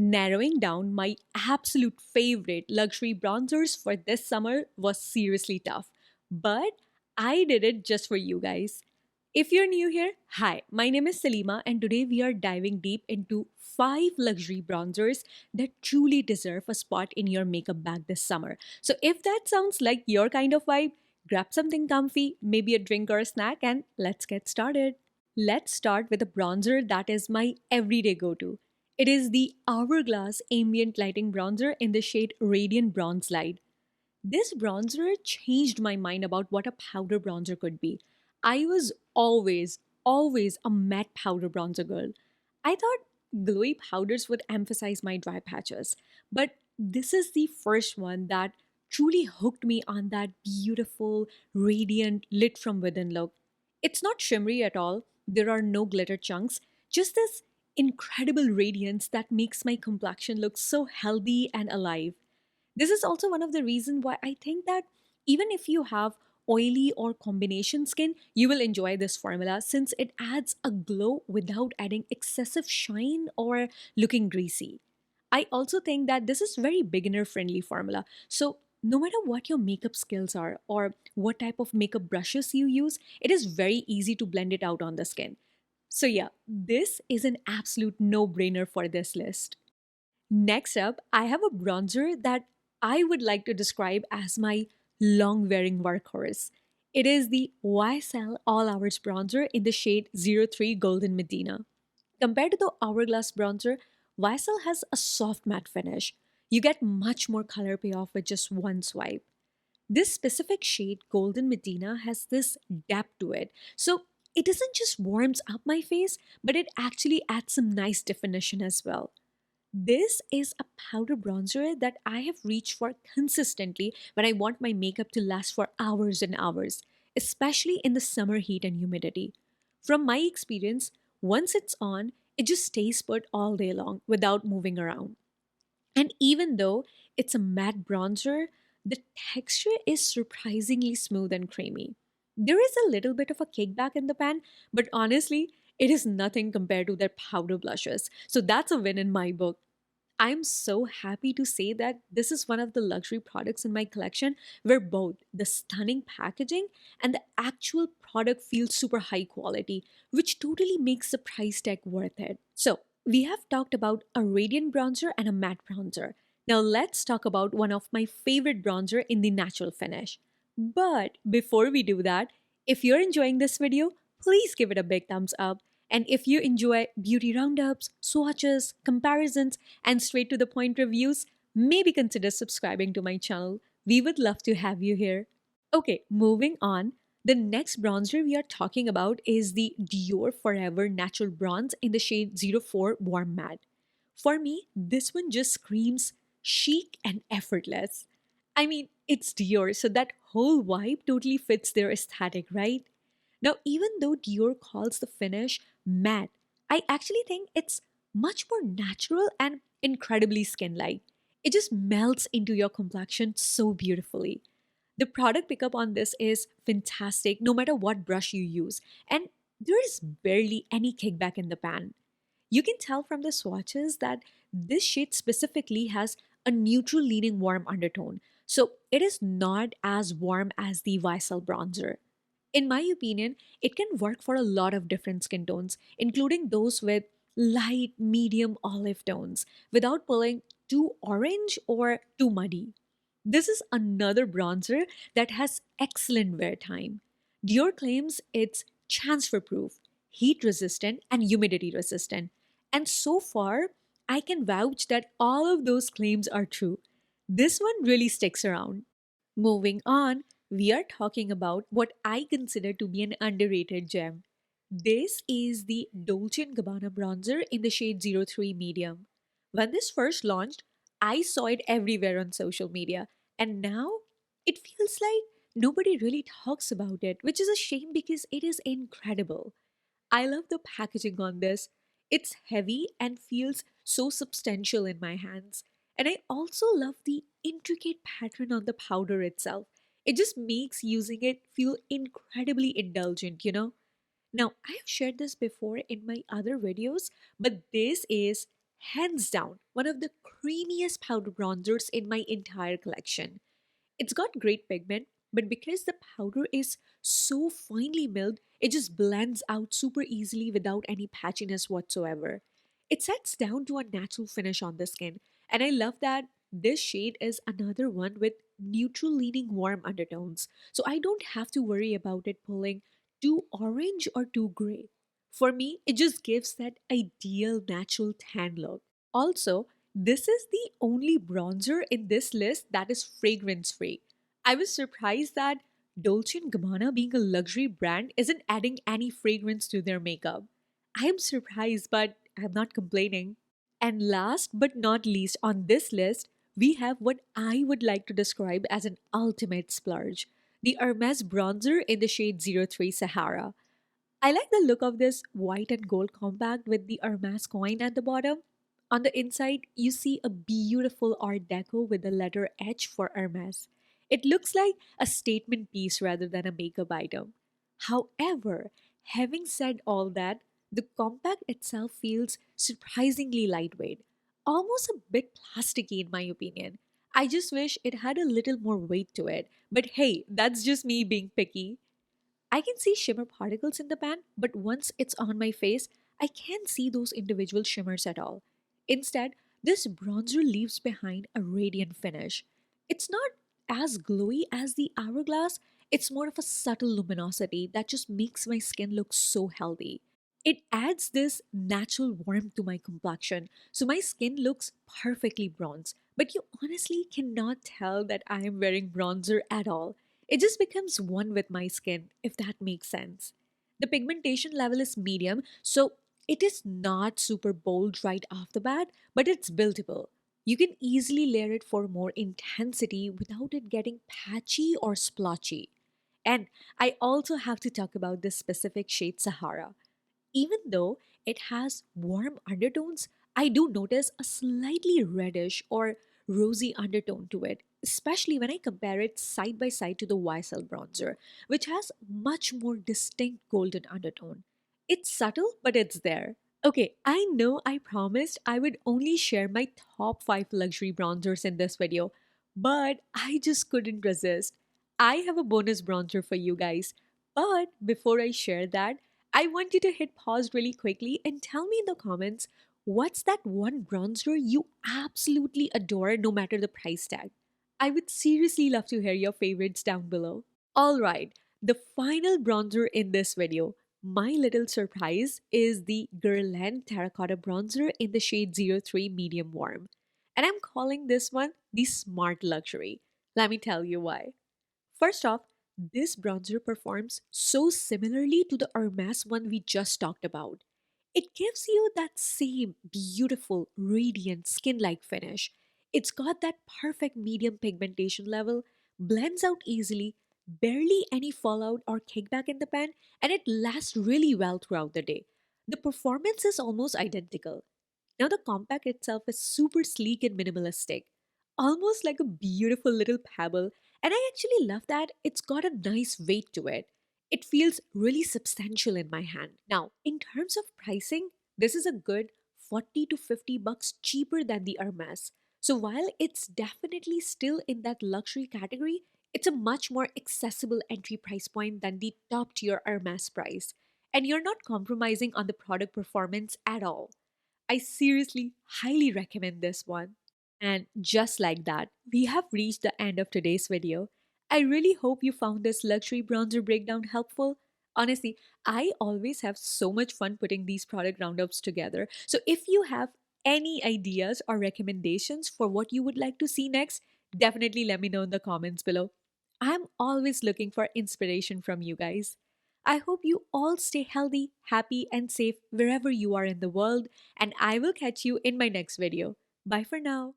Narrowing down my absolute favorite luxury bronzers for this summer was seriously tough, but I did it just for you guys. If you're new here, hi, my name is Salima, and today we are diving deep into 5 luxury bronzers that truly deserve a spot in your makeup bag this summer. So, if that sounds like your kind of vibe, grab something comfy, maybe a drink or a snack, and let's get started. Let's start with a bronzer that is my everyday go to. It is the Hourglass Ambient Lighting Bronzer in the shade Radiant Bronze Light. This bronzer changed my mind about what a powder bronzer could be. I was always a matte powder bronzer girl. I thought glowy powders would emphasize my dry patches, but this is the first one that truly hooked me on that beautiful, radiant, lit from within look. It's not shimmery at all, there are no glitter chunks, just this incredible radiance that makes my complexion look so healthy and alive. This is also one of the reasons why I think that even if you have oily or combination skin, you will enjoy this formula since it adds a glow without adding excessive shine or looking greasy. I also think that this is very beginner friendly formula. So no matter what your makeup skills are or what type of makeup brushes you use, it is very easy to blend it out on the skin. So yeah, this is an absolute no-brainer for this list. Next up, I have a bronzer that I would like to describe as my long wearing workhorse. It is the YSL All Hours bronzer in the shade 03 Golden Medina. Compared to the Hourglass bronzer, YSL has a soft matte finish. You get much more color payoff with just one swipe. This specific shade, Golden Medina, has this depth to it. So it doesn't just warms up my face, but it actually adds some nice definition as well. This is a powder bronzer that I have reached for consistently when I want my makeup to last for hours and hours, especially in the summer heat and humidity. From my experience, once it's on, it just stays put all day long without moving around. And even though it's a matte bronzer, the texture is surprisingly smooth and creamy. There is a little bit of a kickback in the pan, but honestly, it is nothing compared to their powder blushes. So that's a win in my book. I'm so happy to say that this is one of the luxury products in my collection where both the stunning packaging and the actual product feel super high quality, which totally makes the price tag worth it. So, we have talked about a radiant bronzer and a matte bronzer. Now, let's talk about one of my favorite bronzer in the natural finish. But before we do that, if you're enjoying this video, please give it a big thumbs up. And if you enjoy beauty roundups, swatches, comparisons, and straight to the point reviews, maybe consider subscribing to my channel. We would love to have you here. Okay, moving on. The next bronzer we are talking about is the Dior Forever Natural Bronze in the shade 04 Warm Matte. For me, this one just screams chic and effortless. I mean, it's Dior, so that whole vibe totally fits their aesthetic, right? Now, even though Dior calls the finish matte, I actually think it's much more natural and incredibly skin light. It just melts into your complexion so beautifully. The product pickup on this is fantastic no matter what brush you use, and there is barely any kickback in the pan. You can tell from the swatches that this shade specifically has a neutral leaning warm undertone, so it is not as warm as the YSL bronzer. In my opinion, it can work for a lot of different skin tones, including those with light, medium olive tones, without pulling too orange or too muddy. This is another bronzer that has excellent wear time. Dior claims it's transfer proof, heat resistant, and humidity resistant. And so far, I can vouch that all of those claims are true. This one really sticks around. Moving on, we are talking about what I consider to be an underrated gem. This is the Dolce&Gabbana bronzer in the shade 03 medium. When this first launched, I saw it everywhere on social media, and now it feels like nobody really talks about it, which is a shame because it is incredible. I love the packaging on this. It's heavy and feels so substantial in my hands. And I also love the intricate pattern on the powder itself. It just makes using it feel incredibly indulgent. Now, I have shared this before in my other videos, but this is hands down one of the creamiest powder bronzers in my entire collection. It's got great pigment, but because the powder is so finely milled, it just blends out super easily without any patchiness whatsoever. It sets down to a natural finish on the skin, and I love that this shade is another one with neutral leaning warm undertones, so I don't have to worry about it pulling too orange or too gray. For me, it just gives that ideal natural tan look. Also, this is the only bronzer in this list that is fragrance free. I was surprised that Dolce&Gabbana, being a luxury brand, isn't adding any fragrance to their makeup. I am surprised, but I'm not complaining. And last but not least on this list, we have what I would like to describe as an ultimate splurge, the Hermes bronzer in the shade 03 Sahara. I like the look of this white and gold compact with the Hermes coin at the bottom. On the inside, you see a beautiful Art Deco with the letter H for Hermes. It looks like a statement piece rather than a makeup item. However, having said all that, the compact itself feels surprisingly lightweight, almost a bit plasticky in my opinion. I just wish it had a little more weight to it, but hey, that's just me being picky. I can see shimmer particles in the pan, but once it's on my face, I can't see those individual shimmers at all. Instead, this bronzer leaves behind a radiant finish. It's not as glowy as the Hourglass, it's more of a subtle luminosity that just makes my skin look so healthy. It adds this natural warmth to my complexion, so my skin looks perfectly bronzed, but you honestly cannot tell that I am wearing bronzer at all. It just becomes one with my skin, if that makes sense. The pigmentation level is medium, so it is not super bold right off the bat, but it's buildable. You can easily layer it for more intensity without it getting patchy or splotchy. And I also have to talk about this specific shade Sahara. Even though it has warm undertones, I do notice a slightly reddish or rosy undertone to it, especially when I compare it side by side to the YSL bronzer, which has much more distinct golden undertone. It's subtle, but it's there. Okay, I know I promised I would only share my top 5 luxury bronzers in this video, but I just couldn't resist. I have a bonus bronzer for you guys. But before I share that, I want you to hit pause really quickly and tell me in the comments what's that one bronzer you absolutely adore no matter the price tag. I would seriously love to hear your favorites down below. Alright, the final bronzer in this video, my little surprise, is the Guerlain Terracotta Bronzer in the shade 03 Medium Warm. And I'm calling this one the Smart Luxury. Let me tell you why. First off, this bronzer performs so similarly to the Hermes one we just talked about. It gives you that same beautiful, radiant, skin like finish. It's got that perfect medium pigmentation level, blends out easily, barely any fallout or kickback in the pan, and it lasts really well throughout the day. The performance is almost identical. Now, the compact itself is super sleek and minimalistic, almost like a beautiful little pebble. And I actually love that it's got a nice weight to it. It feels really substantial in my hand. Now, in terms of pricing, this is a good 40 to 50 bucks cheaper than the Hermes. So while it's definitely still in that luxury category, it's a much more accessible entry price point than the top tier Hermes price. And you're not compromising on the product performance at all. I seriously highly recommend this one. And just like that, we have reached the end of today's video. I really hope you found this luxury bronzer breakdown helpful. Honestly, I always have so much fun putting these product roundups together. So if you have any ideas or recommendations for what you would like to see next, definitely let me know in the comments below. I'm always looking for inspiration from you guys. I hope you all stay healthy, happy, and safe wherever you are in the world, and I will catch you in my next video. Bye for now.